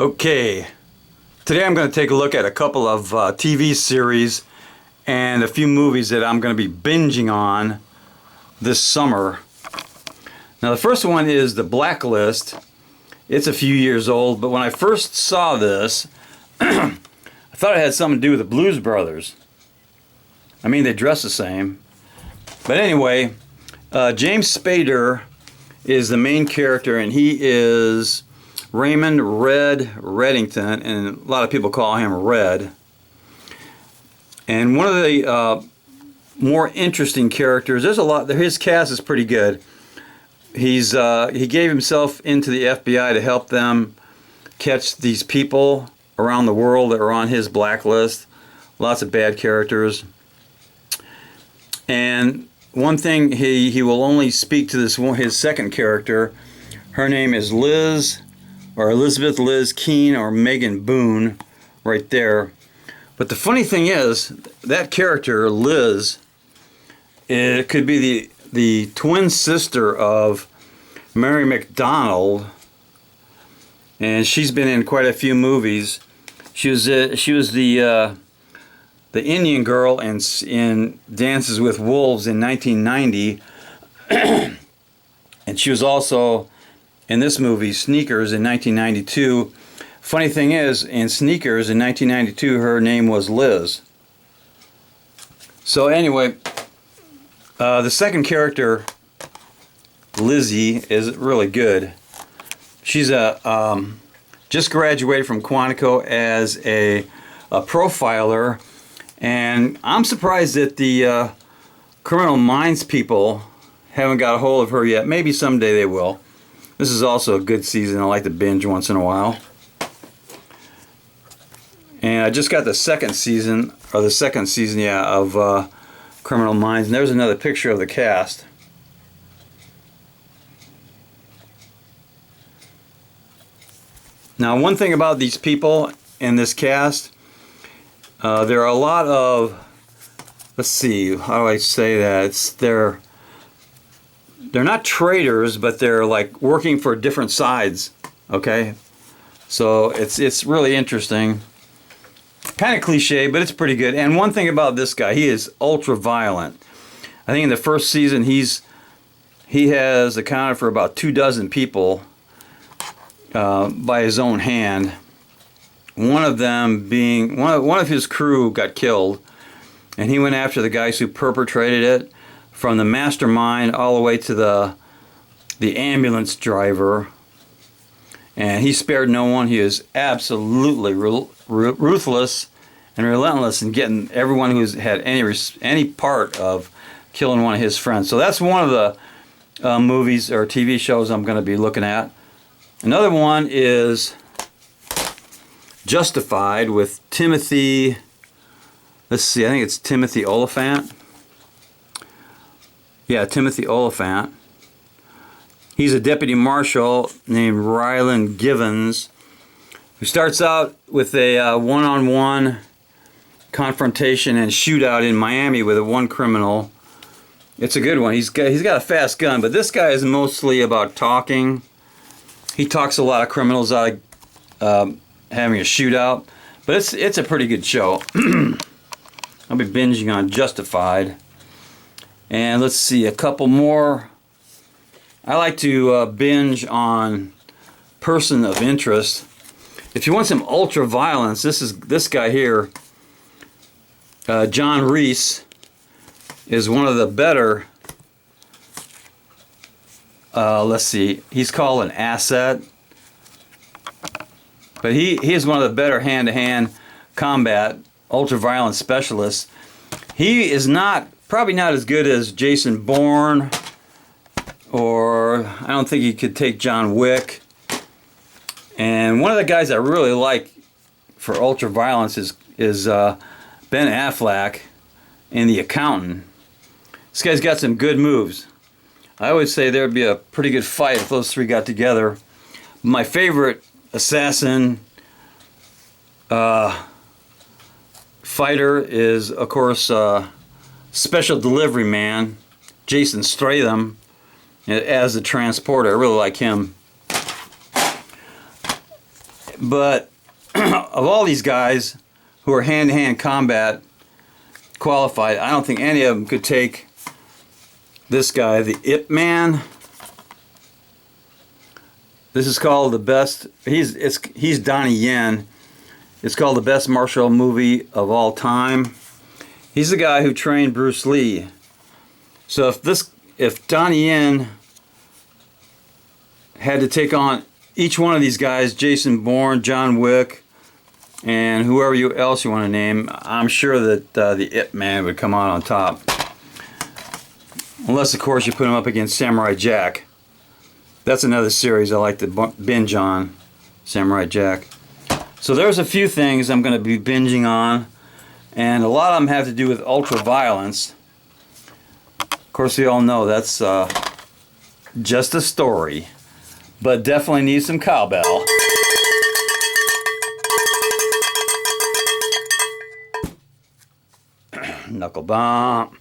Okay, today I'm going to take a look at a couple of TV series and a few movies that I'm going to be binging on this summer. Now the first one is The Blacklist. It's a few years old, but when I first saw this, I thought it had something to do with the Blues Brothers. I mean, they dress the same. But anyway, James Spader is the main character, and he is Raymond Red Reddington, and a lot of people call him Red. And one of the more interesting characters, there's a lot, his cast is pretty good. He gave himself into the FBI to help them catch these people around the world that are on his blacklist. Lots of bad characters. And one thing, he will only speak to this one, his second character. Her name is Liz, or Elizabeth Liz Keene, or Megan Boone, right there. But the funny thing is, that character, Liz, it could be the twin sister of Mary McDonald, and she's been in quite a few movies. She was the Indian girl in Dances with Wolves in 1990, and she was also in this movie, Sneakers, in 1992. Funny thing is, in Sneakers in 1992, her name was Liz. So anyway, the second character, Lizzie, is really good. She's just graduated from Quantico as a profiler, and I'm surprised that the Criminal Minds people haven't got a hold of her yet. Maybe someday they will. This is also a good season. I like to binge once in a while. And I just got the second season, of Criminal Minds. And there's another picture of the cast. Now, one thing about these people in this cast, there are a lot of, let's see, how do I say that? They're not traitors, but they're like working for different sides, okay? So it's really interesting. Kind of cliche, but it's pretty good. And one thing about this guy, he is ultra violent. I think in the first season he has accounted for about 24 people by his own hand. One of them being one of his crew got killed, and he went after the guys who perpetrated it, from the mastermind all the way to the ambulance driver. And he spared no one. He is absolutely ruthless and relentless in getting everyone who's had any part of killing one of his friends. So that's one of the movies or TV shows I'm going to be looking at. Another one is Justified with Timothy, let's see, I think it's Timothy Oliphant. Yeah, Timothy Oliphant. He's a deputy marshal named Ryland Givens, who starts out with a one-on-one confrontation and shootout in Miami with one criminal. It's a good one. He's got a fast gun, but this guy is mostly about talking. He talks a lot of criminals out of having a shootout, but it's a pretty good show. I'll be binging on Justified. And let's see, a couple more. I like to binge on Person of Interest. If you want some ultra violence, this guy here, John Reese, is one of the better. Let's see, he's called an asset, but he is one of the better hand-to-hand combat ultra violence specialists. He is probably not as good as Jason Bourne, or I don't think he could take John Wick. And one of the guys I really like for ultra violence is Ben Affleck in The Accountant. This guy's got some good moves. I would say there would be a pretty good fight if those three got together. My favorite assassin fighter is, of course, Special Delivery Man, Jason Statham, as the transporter. I really like him. But of all these guys who are hand-to-hand combat qualified, I don't think any of them could take this guy, the Ip Man. This is called the best. He's Donnie Yen. It's called the best martial movie of all time. He's the guy who trained Bruce Lee. So if Donnie Yen had to take on each one of these guys, Jason Bourne, John Wick, and whoever else you want to name, I'm sure that the Ip Man would come out on top. Unless, of course, you put him up against Samurai Jack. That's another series I like to binge on, Samurai Jack. So there's a few things I'm going to be binging on, and a lot of them have to do with ultra-violence. Of course, we all know that's just a story, but definitely needs some cowbell. Knuckle bump.